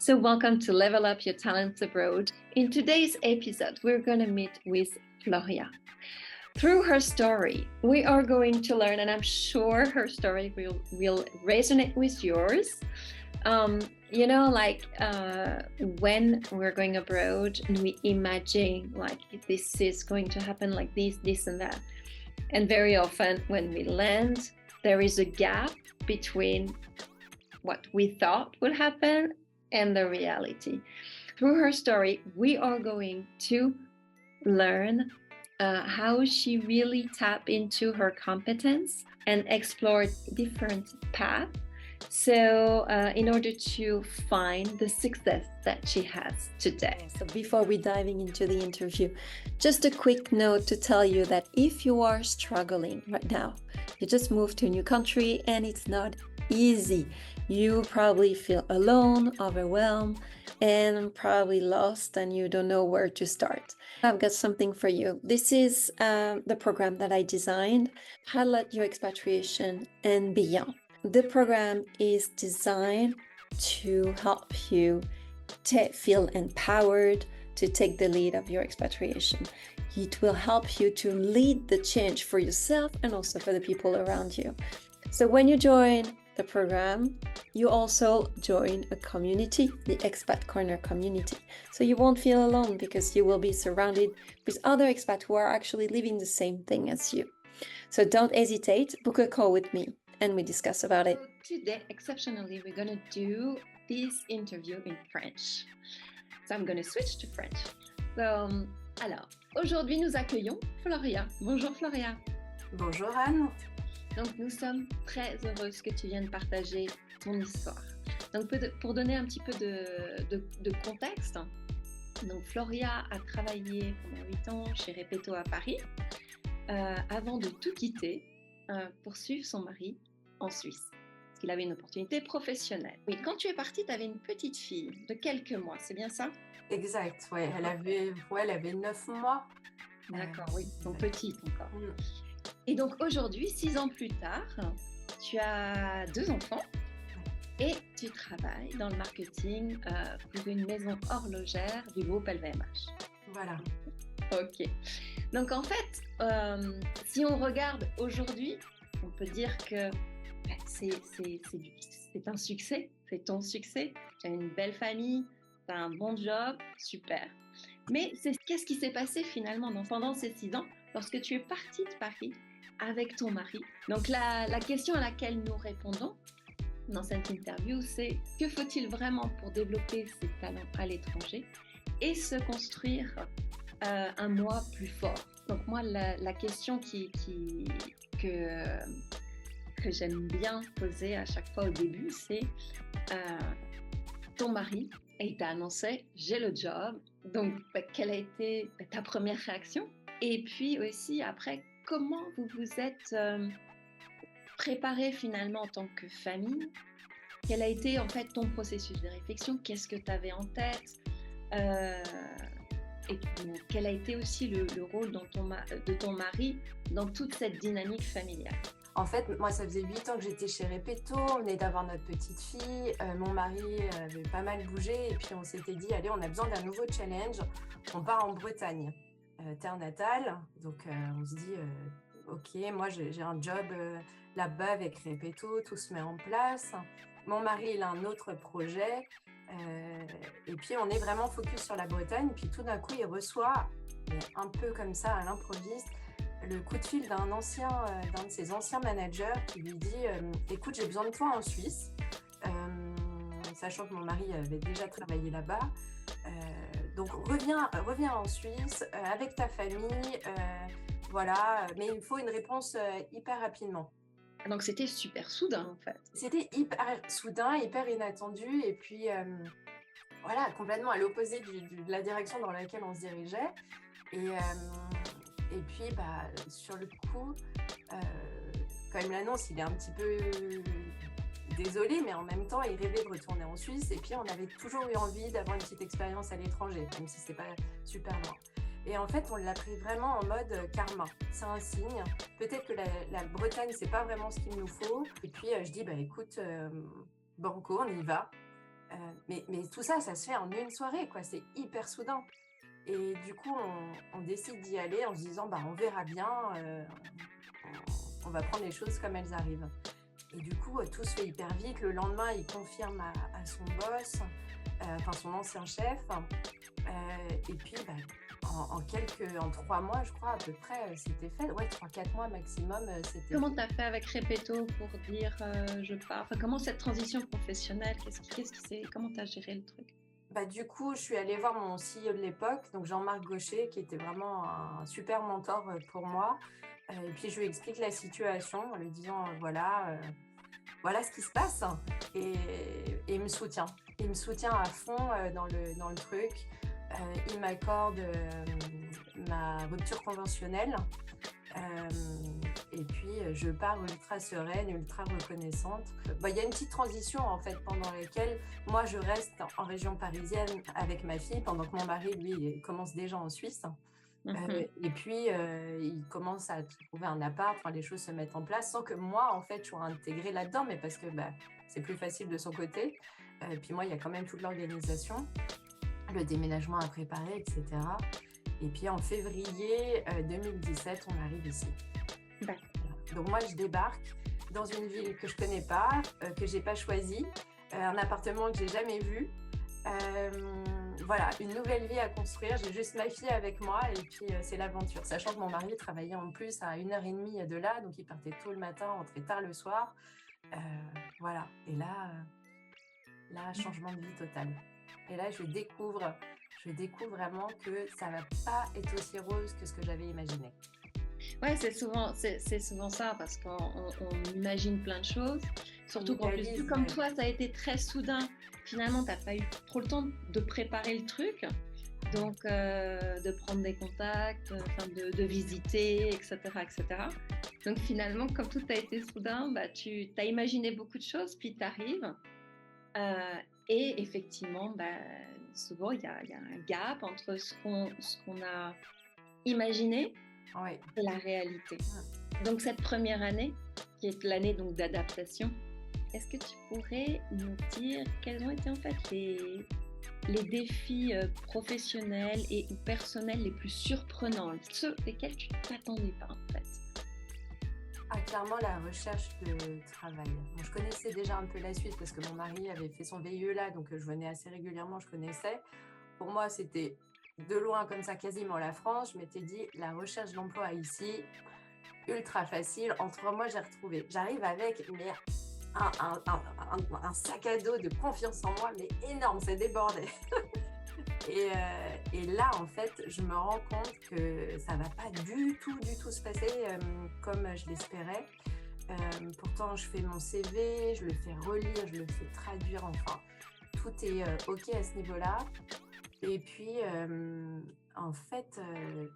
So, welcome to Level Up Your Talents Abroad. In today's episode, we're going to meet with Floria. Through her story, we are going to learn, and I'm sure her story will resonate with yours. When we're going abroad and we imagine like this is going to happen like this and that. And very often when we land, there is a gap between what we thought would happen and the reality. Through her story, we are going to learn how she really tapped into her competence and explored different paths. So in order to find the success that she has today. So before we diving into the interview, just a quick note to tell you that if you are struggling right now, you just moved to a new country and it's not easy. You probably feel alone, overwhelmed, and probably lost and you don't know where to start. I've got something for you. This is the program that I designed, Highlight Your Expatriation and Beyond. The program is designed to help you feel empowered to take the lead of your expatriation. It will help you to lead the change for yourself and also for the people around you. So when you join the program, you also join a community, the Expat Corner community. So you won't feel alone because you will be surrounded with other expats who are actually living the same thing as you. So don't hesitate, book a call with me and we discuss about it. So today, exceptionally, we're going to do this interview in French. So I'm going to switch to French. So, alors, aujourd'hui, nous accueillons Floria. Bonjour Floria. Bonjour Anne. Donc, nous sommes très heureuses que tu viennes partager ton histoire. Donc, pour donner un petit peu de contexte, donc Floria a travaillé pendant 8 ans chez Repetto à Paris avant de tout quitter pour suivre son mari en Suisse. Parce qu'il avait une opportunité professionnelle. Oui, quand tu es partie, tu avais une petite fille de quelques mois, c'est bien ça? Exact, ouais. Elle avait 9 mois. D'accord, oui, donc petite encore. Et donc aujourd'hui, 6 ans plus tard, tu as 2 enfants et tu travailles dans le marketing pour une maison horlogère du groupe LVMH. Voilà. Ok. Donc en fait, si on regarde aujourd'hui, on peut dire que c'est un succès, c'est ton succès. Tu as une belle famille, tu as un bon job, super. Mais qu'est-ce qui s'est passé finalement pendant ces 6 ans lorsque tu es partie de Paris avec ton mari? Donc la question à laquelle nous répondons dans cette interview, c'est que faut-il vraiment pour développer ses talents à l'étranger et se construire un moi plus fort? Donc moi, la question que j'aime bien poser à chaque fois au début, c'est ton mari, et il t'a annoncé « j'ai le job ». Donc, quelle a été ta première réaction? Et puis aussi, après, comment vous vous êtes préparé finalement en tant que famille? Quel a été en fait ton processus de réflexion? Qu'est-ce que tu avais en tête? Et quel a été aussi le rôle de ton mari dans toute cette dynamique familiale? En fait, moi, ça faisait 8 ans que j'étais chez Repetto, on venait d'avoir notre petite fille, mon mari avait pas mal bougé et puis on s'était dit, allez, on a besoin d'un nouveau challenge, on part en Bretagne, terre natale, donc on se dit, ok, moi j'ai un job là-bas avec Repetto, tout se met en place, mon mari il a un autre projet, et puis on est vraiment focus sur la Bretagne, puis tout d'un coup il reçoit, un peu comme ça à l'improviste, le coup de fil d'un de ses anciens managers qui lui dit écoute, j'ai besoin de toi en Suisse, sachant que mon mari avait déjà travaillé là-bas, donc reviens en Suisse avec ta famille, voilà, mais il me faut une réponse hyper rapidement. Donc c'était super soudain en fait. C'était hyper soudain, hyper inattendu et puis voilà, complètement à l'opposé de la direction dans laquelle on se dirigeait. Et puis, sur le coup, quand même l'annonce, il est un petit peu désolé, mais en même temps, il rêvait de retourner en Suisse. Et puis, on avait toujours eu envie d'avoir une petite expérience à l'étranger, même si c'est pas super loin. Et en fait, on l'a pris vraiment en mode karma. C'est un signe. Peut-être que la Bretagne, c'est pas vraiment ce qu'il nous faut. Et puis, je dis, écoute, banco, on y va. Mais tout ça, ça se fait en une soirée, quoi. C'est hyper soudain. Et du coup, on décide d'y aller en se disant, bah, on verra bien, on va prendre les choses comme elles arrivent. Et du coup, tout se fait hyper vite. Le lendemain, il confirme à son boss, enfin son ancien chef. Et puis, bah, en 3 mois, je crois, à peu près, c'était fait. Ouais, 3-4 mois maximum, c'était Comment fait. tu as fait avec Repetto pour dire je pars? Enfin, comment cette transition professionnelle, comment tu as géré le truc? Bah, du coup, je suis allée voir mon CEO de l'époque, donc Jean-Marc Gaucher, qui était vraiment un super mentor pour moi. Et puis, je lui explique la situation en lui disant, voilà ce qui se passe. Et, et il me soutient. Il me soutient à fond dans le truc. Il m'accorde ma rupture conventionnelle. Et puis, je pars ultra sereine, ultra reconnaissante. Bah, y a une petite transition, en fait, pendant laquelle moi, je reste en région parisienne avec ma fille, pendant que mon mari, lui, il commence déjà en Suisse. Et puis, il commence à trouver un appart, enfin, les choses se mettent en place sans que moi, en fait, je sois intégrée là-dedans, mais parce que bah, c'est plus facile de son côté. Puis moi, il y a quand même toute l'organisation, le déménagement à préparer, etc. Et puis en février 2017, on arrive ici. D'accord. Donc moi, je débarque dans une ville que je connais pas, que j'ai pas choisie, un appartement que j'ai jamais vu. Voilà, une nouvelle vie à construire. J'ai juste ma fille avec moi et puis c'est l'aventure. Sachant que mon mari travaillait en plus à 1h30 de là, donc il partait tôt le matin, rentrait tard le soir. Voilà. Et là, changement de vie total. Et là, je découvre vraiment que ça va pas être aussi rose que ce que j'avais imaginé. Ouais, c'est souvent ça parce qu'on imagine plein de choses. Surtout qu'en plus, vu comme toi, ça a été très soudain. Finalement, t'as pas eu trop le temps de préparer le truc. Donc, de prendre des contacts, de visiter, etc., etc. Donc, finalement, comme tout a été soudain, bah, tu as imaginé beaucoup de choses, puis tu arrives. Et effectivement, bah, souvent, il y a un gap entre ce qu'on a imaginé et la réalité. Donc, cette première année, qui est l'année donc, d'adaptation, est-ce que tu pourrais nous dire quels ont été en fait les défis professionnels et ou personnels les plus surprenants, ceux desquels tu ne t'attendais pas en fait? Clairement, la recherche de travail. Bon, je connaissais déjà un peu la Suisse parce que mon mari avait fait son VIE là, donc je venais assez régulièrement, je connaissais. Pour moi, c'était de loin comme ça quasiment la France. Je m'étais dit, la recherche d'emploi ici, ultra facile. En 3 mois, j'ai retrouvé. J'arrive avec un sac à dos de confiance en moi, mais énorme, ça débordait. Et là, en fait, je me rends compte que ça va pas du tout se passer comme je l'espérais. Pourtant, je fais mon CV, je le fais relire, je le fais traduire, enfin, tout est OK à ce niveau-là. Et puis, en fait,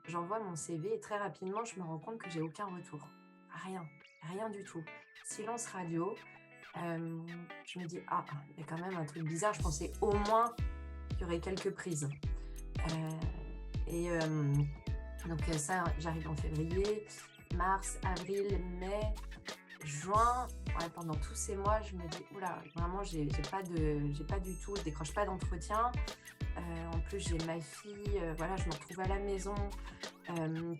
j'envoie mon CV et très rapidement, je me rends compte que j'ai aucun retour. Rien du tout. Silence radio. Je me dis, il y a quand même un truc bizarre. Je pensais au moins qu'il y aurait quelques prises. Donc ça, j'arrive en février, mars, avril, mai, juin. Ouais, pendant tous ces mois, je me dis, oula, vraiment, j'ai pas du tout, je décroche pas d'entretien. En plus, j'ai ma fille, voilà, je me retrouve à la maison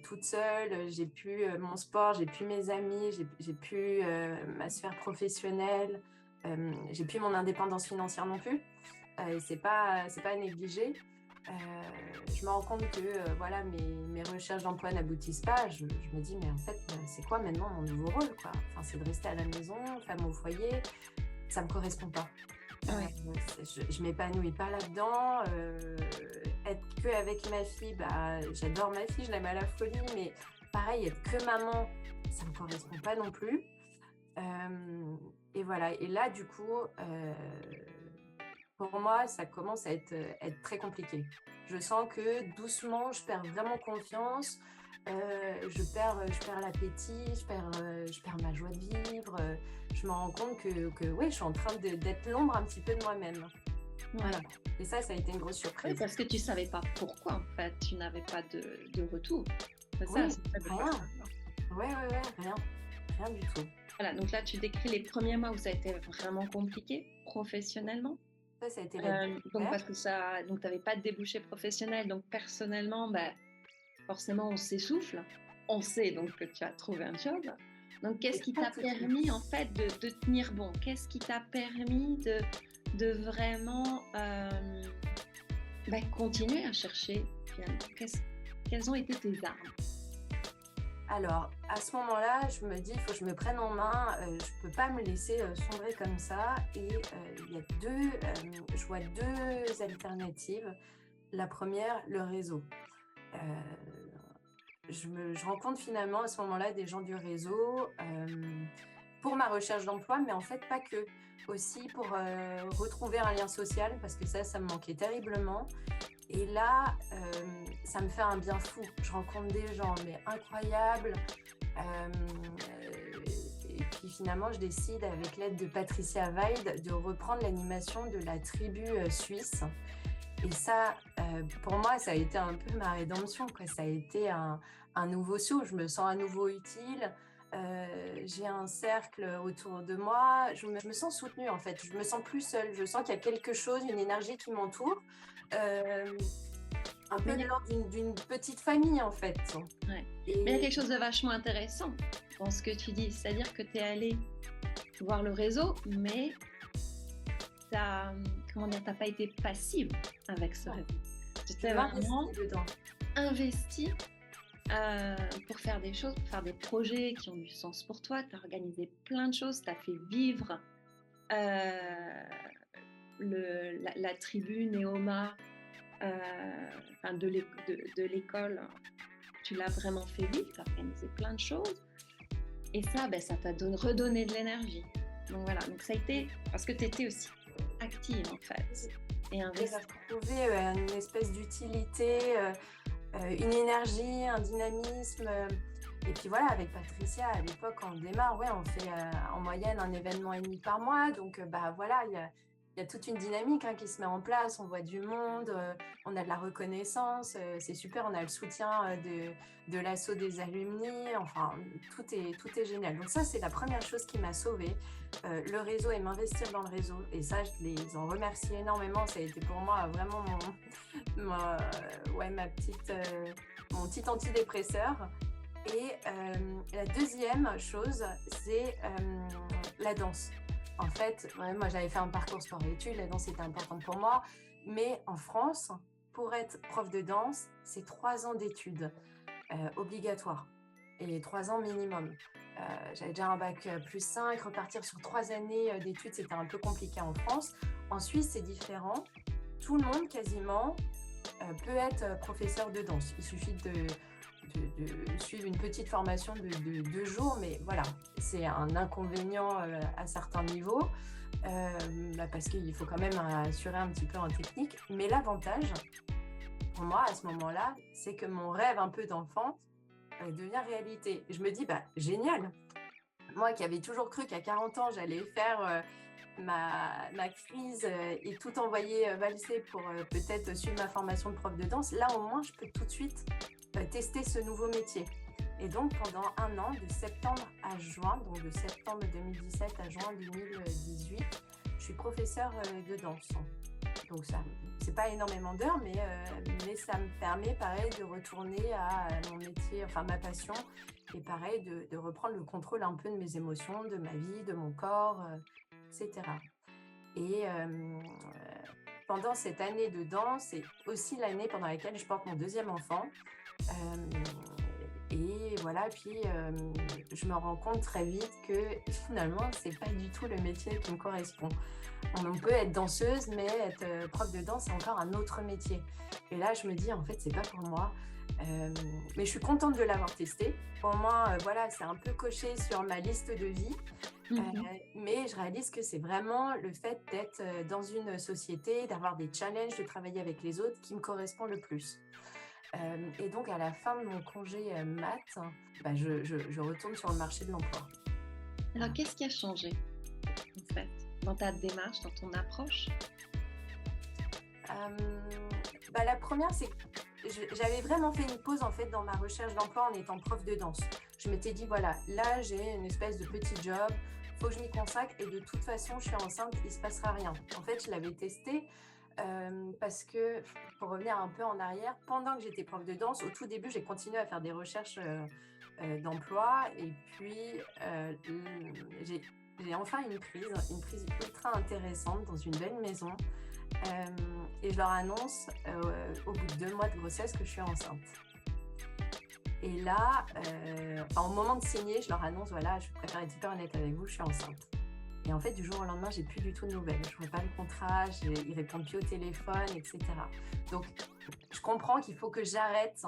toute seule. J'ai plus mon sport, j'ai plus mes amis, j'ai plus ma sphère professionnelle, j'ai plus mon indépendance financière non plus. Et c'est pas à négliger. Je me rends compte que voilà, mes recherches d'emploi n'aboutissent pas. Je me dis, mais en fait, c'est quoi maintenant mon nouveau rôle, quoi? Enfin, c'est de rester à la maison, femme au foyer. Ça me correspond pas. Ouais. Je m'épanouis pas là-dedans. Être que avec ma fille, bah, j'adore ma fille, je l'aime à la folie, mais pareil, être que maman, ça me correspond pas non plus. Et voilà. Et là, du coup, pour moi, ça commence à être très compliqué. Je sens que doucement, je perds vraiment confiance. Je perds l'appétit, je perds ma joie de vivre. Je me rends compte que ouais, je suis en train d'être l'ombre un petit peu de moi-même. Ouais. Voilà. Et ça a été une grosse surprise. Oui, parce que tu ne savais pas pourquoi, en fait. Tu n'avais pas de retour. C'est Oui, ça, c'est rien. Ouais, rien. Rien du tout. Voilà, donc là, tu décris les premiers mois où ça a été vraiment compliqué professionnellement. Ça a été la Donc découverte. parce que donc tu avais pas de débouché professionnel, donc personnellement, bah, forcément on s'essouffle. On sait donc que tu as trouvé un job. Donc qu'est-ce Et qui pas t'a tout de suite. permis en fait de tenir bon? Qu'est-ce qui t'a permis de vraiment, bah, continuer à chercher finalement? Quelles ont été tes armes? Alors, à ce moment-là, je me dis: «Il faut que je me prenne en main, je peux pas me laisser, sombrer comme ça» et il y a 2, je vois 2 alternatives. La première, le réseau. Heu, je rencontre finalement à ce moment-là des gens du réseau, pour ma recherche d'emploi, mais en fait pas que. Aussi pour, retrouver un lien social parce que ça me manquait terriblement et là, ça me fait un bien fou. Je rencontre des gens, mais incroyables. Hem, et puis finalement, je décide avec l'aide de Patricia Weid de reprendre l'animation de la tribu, suisse et ça, pour moi, ça a été un peu ma rédemption, quoi. Ça a été un nouveau souffle. Je me sens à nouveau utile. J'ai un cercle autour de moi. Je me sens soutenue, en fait. Je me sens plus seule. Je sens qu'il y a quelque chose, une énergie qui m'entoure. Hem, un Mais peu il y de a l'ordre d'une petite famille, en fait. Ouais. Mais il y a Et quelque chose de vachement intéressant dans ce que tu dis, c'est-à-dire que tu es allée voir le réseau, mais t'as, comment dire, t'as pas été passive avec ce non, réseau. Tu je t'es vraiment m'investis dedans. investie pour faire des choses, pour faire des projets qui ont du sens pour toi. Tu as organisé plein de choses, tu as fait vivre euh, la tribu Néoma enfin de l'école. Tu l'as vraiment fait vivre, tu as organisé plein de choses. Et ça, ben, ça t'a redonné de l'énergie. Donc voilà, donc ça a été parce que tu étais aussi active en fait et J'ai investie. retrouvé, une espèce d'utilité, une énergie, un dynamisme, et puis voilà, avec Patricia, à l'époque, quand on démarre, ouais, on fait, en moyenne 1 événement et demi par mois donc bah, voilà, il y a toute une dynamique, hein, qui se met en place. On voit du monde, on a de la reconnaissance, c'est super. On a le soutien, de l'asso des alumni, enfin, tout est génial. Donc ça, c'est la première chose qui m'a sauvée, le réseau et m'investir dans le réseau et ça, je les en remercie énormément. Ça a été pour moi vraiment ouais, mon petit antidépresseur et la deuxième chose, c'est la danse. En fait, ouais, moi j'avais fait un parcours sport et études, la danse était importante pour moi, mais en France, pour être prof de danse, c'est 3 ans d'études obligatoires et 3 ans minimum. J'avais déjà un bac +5, repartir sur 3 années d'études, c'était un peu compliqué en France. En Suisse, c'est différent. Tout le monde, quasiment, peut être professeur de danse. Il suffit de suivre une petite formation de 2 jours, mais voilà, c'est un inconvénient à certains niveaux, bah parce qu'il faut quand même assurer un petit peu en technique. Mais l'avantage, pour moi, à ce moment-là, c'est que mon rêve un peu d'enfant devient réalité. Je me dis, bah génial, moi qui avais toujours cru qu'à 40 ans, j'allais faire ma crise et tout envoyer valser pour peut-être suivre ma formation de prof de danse, là au moins je peux tout de suite tester ce nouveau métier. Et donc pendant 1 an, de septembre à juin, donc de septembre 2017 à juin 2018, je suis professeure de danse. Donc ça, c'est pas énormément d'heures, mais ça me permet pareil de retourner à mon métier, enfin ma passion, et pareil de reprendre le contrôle un peu de mes émotions, de ma vie, de mon corps, etc. Et pendant cette année de danse, c'est aussi l'année pendant laquelle je porte mon deuxième enfant. Euh, et voilà, puis je me rends compte très vite que finalement, c'est pas du tout le métier qui me correspond. On peut être danseuse, mais être prof de danse, c'est encore un autre métier. Et là, je me dis, en fait, c'est pas pour moi. Mais je suis contente de l'avoir testé. Au moins, voilà, c'est un peu coché sur ma liste de vie. Mais je réalise que c'est vraiment le fait d'être dans une société, d'avoir des challenges, de travailler avec les autres qui me correspond le plus. Et donc, à la fin de mon congé mat, bah, je retourne sur le marché de l'emploi. Alors qu'est-ce qui a changé en fait dans ta démarche, dans ton approche? Bah, la première, c'est que j'avais vraiment fait une pause en fait dans ma recherche d'emploi en étant prof de danse. Je m'étais dit, voilà, là, j'ai une espèce de petit job faut que je m'y consacre et de toute façon, je suis enceinte, il se passera rien. En fait, je l'avais testé parce que, pour revenir un peu en arrière, pendant que j'étais prof de danse, au tout début, j'ai continué à faire des recherches d'emploi et puis j'ai enfin une prise ultra intéressante dans une belle maison et je leur annonce au bout de 2 mois de grossesse que je suis enceinte. Et là, au moment de signer, je leur annonce, voilà, je préfère être hyper honnête avec vous, je suis enceinte. Et en fait, du jour au lendemain, j'ai plus du tout de nouvelles. Je ne vois pas le contrat, ils répondent plus au téléphone, etc. Donc, je comprends qu'il faut que j'arrête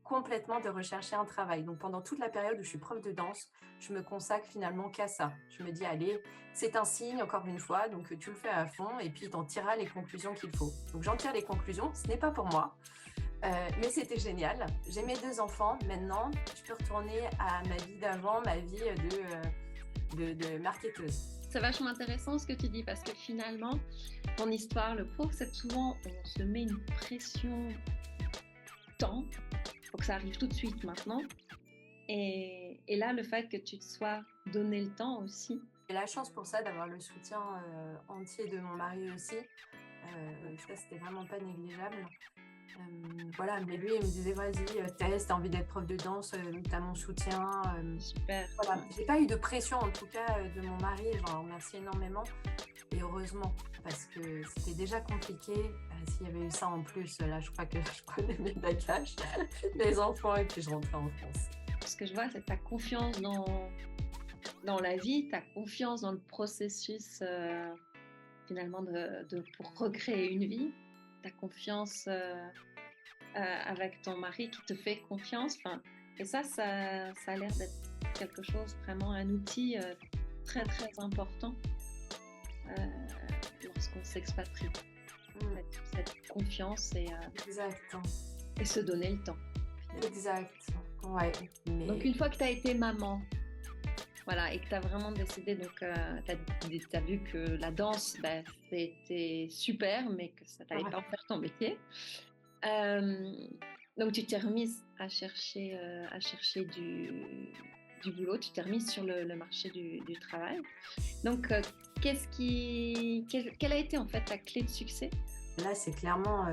complètement de rechercher un travail. Donc, pendant toute la période où je suis prof de danse, je me consacre finalement qu'à ça. Je me dis, allez, c'est un signe, encore une fois, donc tu le fais à fond et puis tu en tireras les conclusions qu'il faut. Donc, j'en tire les conclusions, ce n'est pas pour moi. Mais c'était génial. J'ai mes 2 enfants. Maintenant, je peux retourner à ma vie d'avant, ma vie de marketeuse. C'est vachement intéressant ce que tu dis parce que finalement, ton histoire le prouve, c'est que souvent on se met une pression temps, faut que ça arrive tout de suite maintenant. Et là, le fait que tu te sois donné le temps aussi. J'ai la chance pour ça d'avoir le soutien entier de mon mari aussi. Ça, c'était vraiment pas négligeable. Voilà, mais lui, il me disait, vas-y, teste, t'as envie d'être prof de danse, t'as mon soutien. Super. Voilà, j'ai pas eu de pression, en tout cas, de mon mari, je l'en remercie énormément. Et heureusement, parce que c'était déjà compliqué. S'il y avait eu ça en plus, là, je crois que je prenais mes bagages, les enfants, et puis je rentrais en France. Ce que je vois, c'est ta confiance dans la vie, ta confiance dans le processus finalement pour recréer une vie, ta confiance avec ton mari qui te fait confiance. Et ça a l'air d'être quelque chose, vraiment un outil très très important lorsqu'on s'expatrie. Cette confiance et se donner le temps. Exact. Ouais, mais... Donc une fois que tu as été maman, voilà, et que tu as vraiment décidé, donc tu as vu que la danse, c'était super, mais que ça t'allait pas en faire ton métier. Donc tu t'es remise à chercher du boulot, tu t'es remise sur le marché du travail. Donc quelle a été en fait ta clé de succès? Là, c'est clairement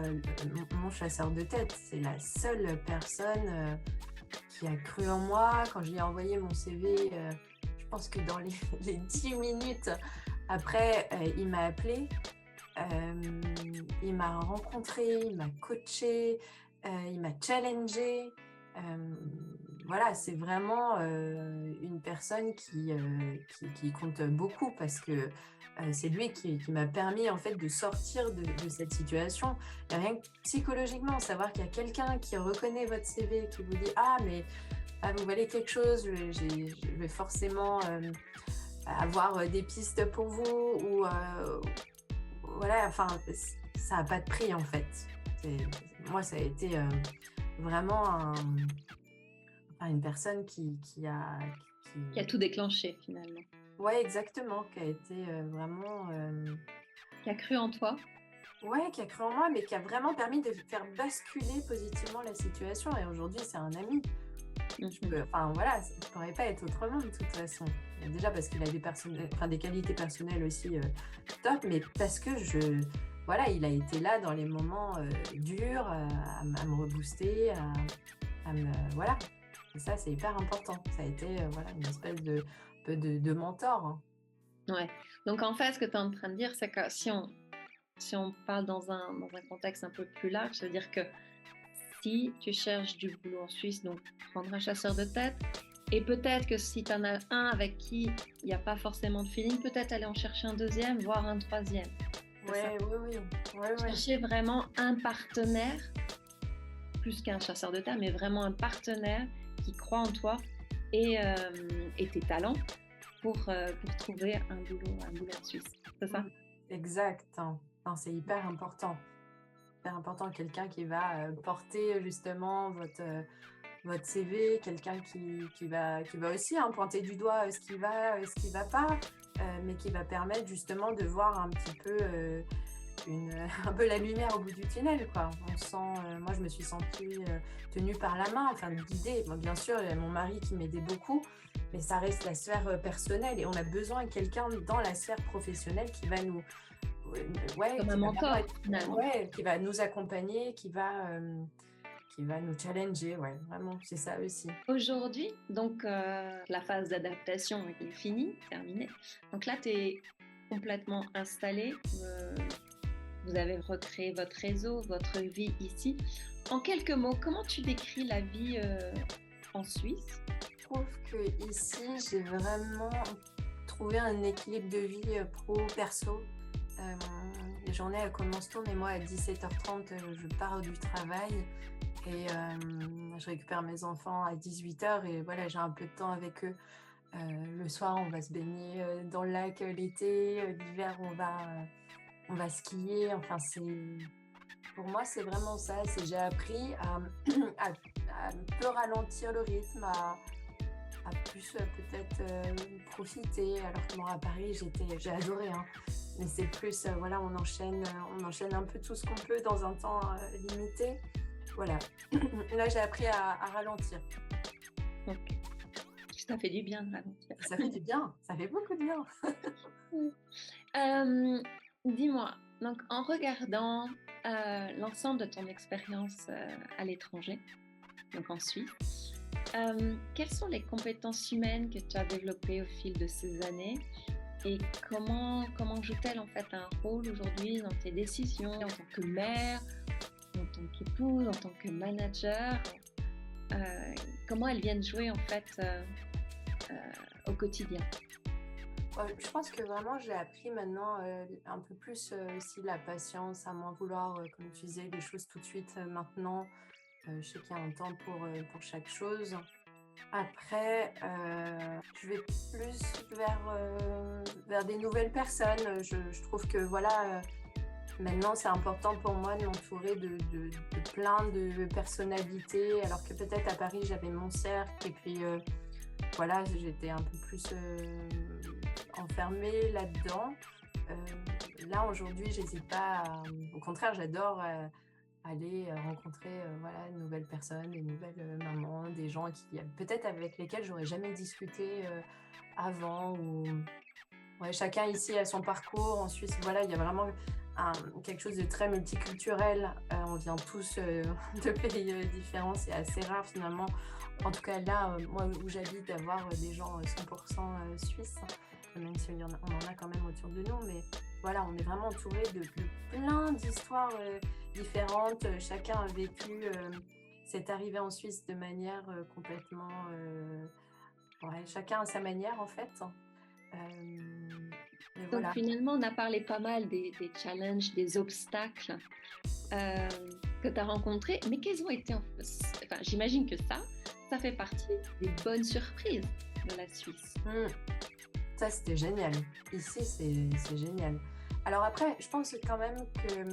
mon chasseur de tête. C'est la seule personne qui a cru en moi. Quand je lui ai envoyé mon CV, je pense que dans les 10 minutes après, il m'a appelé. Il m'a rencontré, il m'a coaché, il m'a challengé. Voilà, c'est vraiment une personne qui compte beaucoup parce que c'est lui qui m'a permis en fait de sortir de cette situation. Et rien que psychologiquement, savoir qu'il y a quelqu'un qui reconnaît votre CV, qui vous dit « Ah, mais vous valez quelque chose, je vais forcément avoir des pistes pour vous » ou voilà, enfin, ça n'a pas de prix en fait. Moi, ça a été vraiment une personne qui a tout déclenché finalement. Ouais, exactement, qui a été vraiment... Qui a cru en toi. Ouais, qui a cru en moi, mais qui a vraiment permis de faire basculer positivement la situation. Et aujourd'hui, c'est un ami. Enfin, voilà, ça ne pourrait pas être autrement de toute façon. Déjà parce qu'il a des qualités personnelles aussi top, mais parce que voilà, il a été là dans les moments durs, à me rebooster, voilà. Et ça, c'est hyper important. Ça a été voilà, une espèce de mentor. Hein. Ouais. Donc en fait, ce que tu es en train de dire, c'est que si on parle dans un contexte un peu plus large, ça veut dire que si tu cherches du boulot en Suisse, donc prendre un chasseur de tête, et peut-être que si tu en as un avec qui il n'y a pas forcément de feeling, peut-être aller en chercher un deuxième, voire un troisième. Oui. Chercher vraiment un partenaire, plus qu'un chasseur de tête, mais vraiment un partenaire qui croit en toi et tes talents pour trouver un boulot en Suisse. C'est ça? Exact. Non, c'est hyper important. Hyper important, quelqu'un qui va porter justement votre CV, quelqu'un qui va aussi pointer du doigt ce qui va pas, mais qui va permettre justement de voir un petit peu un peu la lumière au bout du tunnel, quoi. On sent, moi, je me suis sentie tenue par la main, enfin guidée. Bon, bien sûr, il y a mon mari qui m'aidait beaucoup, mais ça reste la sphère personnelle et on a besoin de quelqu'un dans la sphère professionnelle qui va nous, ouais, Comme un qui va vraiment mentor, finalement. ouais, qui va nous accompagner, qui va nous challenger, ouais, vraiment, c'est ça aussi. Aujourd'hui, donc la phase d'adaptation est finie, terminée. Donc là, tu es complètement installé. Vous avez recréé votre réseau, votre vie ici. En quelques mots, comment tu décris la vie en Suisse? Je trouve que ici, j'ai vraiment trouvé un équilibre de vie pro-perso. Les journées, elles commencent tôt, mais moi, à 17h30, je pars du travail et je récupère mes enfants à 18h et voilà, j'ai un peu de temps avec eux. Le soir, on va se baigner dans le lac l'été. L'hiver, on va skier. Enfin, pour moi, c'est vraiment ça. J'ai appris à, à un peu ralentir le rythme, à plus peut-être profiter. Alors que moi, à Paris, j'ai adoré, hein. Mais c'est plus, voilà, on enchaîne un peu tout ce qu'on peut dans un temps limité. Voilà. Là, j'ai appris à ralentir. Donc, ça fait du bien de ralentir. Ça fait du bien, ça fait beaucoup de bien. Euh, Dis-moi, donc en regardant l'ensemble de ton expérience à l'étranger, donc en Suisse, quelles sont les compétences humaines que tu as développées au fil de ces années et comment jouent-elles en fait un rôle aujourd'hui dans tes décisions en tant que mère, en tant qu'épouse, en tant que manager, comment elles viennent jouer en fait au quotidien? Je pense que vraiment j'ai appris maintenant un peu plus aussi la patience, à moins vouloir, comme tu disais, les choses tout de suite maintenant. Je sais qu'il y a un temps pour chaque chose. Après, je vais plus vers des nouvelles personnes. Je trouve que voilà, maintenant c'est important pour moi de m'entourer de plein de personnalités, alors que peut-être à Paris j'avais mon cercle et puis voilà, j'étais un peu plus enfermée là-dedans. Là, aujourd'hui, j'hésite pas au contraire, j'adore aller rencontrer voilà, de nouvelles personnes, des nouvelles mamans, des gens peut-être avec lesquels j'aurais jamais discuté avant. Ouais, chacun ici a son parcours. En Suisse, voilà, il y a vraiment quelque chose de très multiculturel. On vient tous de pays différents. C'est assez rare finalement. En tout cas là, moi où j'habite, d'avoir des gens 100% suisses, même si on en a quand même autour de nous. Mais voilà, on est vraiment entouré de plein d'histoires différentes. Chacun a vécu cette arrivée en Suisse de manière complètement... ouais, chacun à sa manière en fait. Et Donc voilà. finalement, on a parlé pas mal des challenges, des obstacles que tu as rencontrés, mais quels ont été, enfin, j'imagine que ça fait partie des bonnes surprises de la Suisse. Ça, c'était génial. Ici, c'est génial. Alors après, je pense quand même que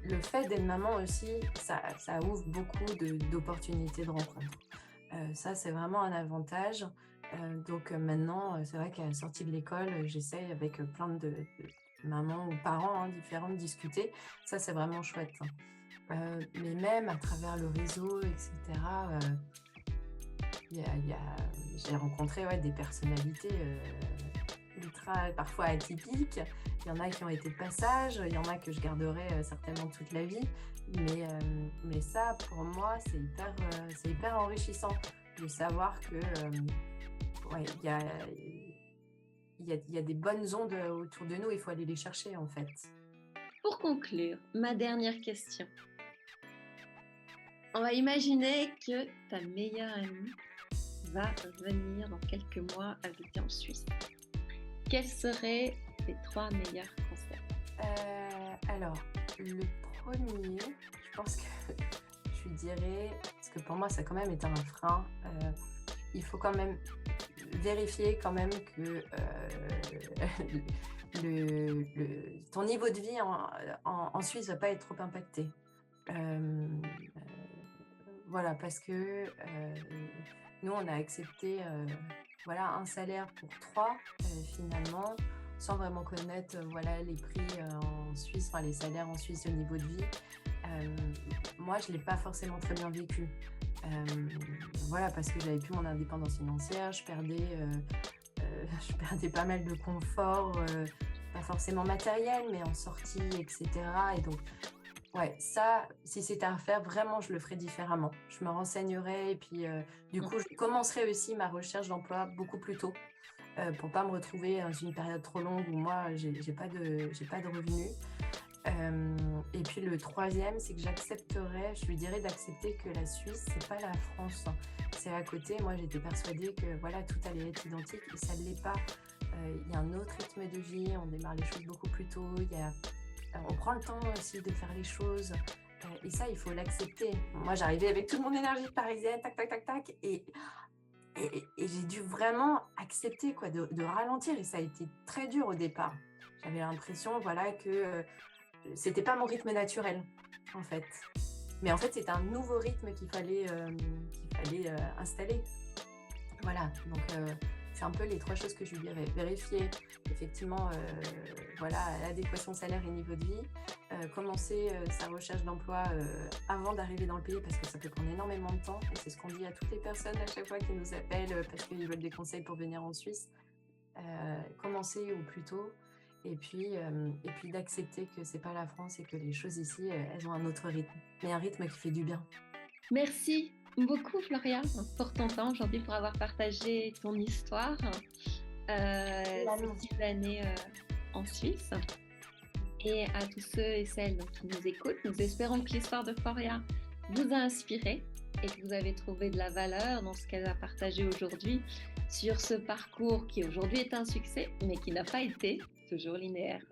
le fait d'être maman aussi, ça ouvre beaucoup d'opportunités de rencontres. Ça, c'est vraiment un avantage. Donc maintenant, c'est vrai qu'à la sortie de l'école, j'essaye avec plein de mamans ou parents différents de discuter. Ça, c'est vraiment chouette. Mais même à travers le réseau, etc., j'ai rencontré des personnalités ultra, parfois atypiques. Il y en a qui ont été de passage, il y en a que je garderai certainement toute la vie. Mais ça, pour moi, c'est hyper enrichissant de savoir que il y a des bonnes ondes autour de nous, il faut aller les chercher en fait. Pour conclure, ma dernière question. On va imaginer que ta meilleure amie va venir dans quelques mois habiter en Suisse. Quels seraient tes 3 meilleurs conseils? Alors, le premier, je pense que je lui dirais, parce que pour moi ça a quand même été un frein, il faut quand même vérifier quand même que ton niveau de vie en Suisse ne va pas être trop impacté. Voilà, parce que nous, on a accepté voilà, un salaire pour 3 finalement, sans vraiment connaître voilà, les prix en Suisse, enfin, les salaires en Suisse au niveau de vie. Moi, je ne l'ai pas forcément très bien vécu. Voilà, parce que j'avais plus mon indépendance financière, je perdais pas mal de confort, pas forcément matériel, mais en sortie, etc. Et donc, ouais, ça, si c'était à refaire, vraiment, je le ferais différemment. Je me renseignerais et puis, du coup, je commencerai aussi ma recherche d'emploi beaucoup plus tôt pour pas me retrouver dans une période trop longue où moi, j'ai pas de revenus. Et puis le troisième, c'est que je lui dirais d'accepter que la Suisse, c'est pas la France, hein. C'est à côté. Moi, j'étais persuadée que voilà, tout allait être identique et ça ne l'est pas. Il y a un autre rythme de vie, on démarre les choses beaucoup plus tôt, on prend le temps aussi de faire les choses. Et ça, il faut l'accepter. Moi, j'arrivais avec toute mon énergie parisienne, tac, tac, tac, tac, et j'ai dû vraiment accepter quoi, de ralentir. Et ça a été très dur au départ. J'avais l'impression voilà, que c'était pas mon rythme naturel, en fait. Mais en fait, c'est un nouveau rythme qu'il fallait installer. Voilà, donc c'est un peu les 3 choses que je lui dirais. Vérifier effectivement voilà, l'adéquation salaire et niveau de vie. Commencer sa recherche d'emploi avant d'arriver dans le pays parce que ça peut prendre énormément de temps. Et c'est ce qu'on dit à toutes les personnes à chaque fois qui nous appellent parce qu'ils veulent des conseils pour venir en Suisse. Commencer au plus tôt. Et puis d'accepter que c'est pas la France et que les choses ici, elles ont un autre rythme. Mais un rythme qui fait du bien. Merci beaucoup, Floria, pour ton temps aujourd'hui, pour avoir partagé ton histoire, ces 10 années en Suisse. Et à tous ceux et celles qui nous écoutent, nous espérons que l'histoire de Floria vous a inspiré et que vous avez trouvé de la valeur dans ce qu'elle a partagé aujourd'hui sur ce parcours qui aujourd'hui est un succès, mais qui n'a pas été toujours linéaire.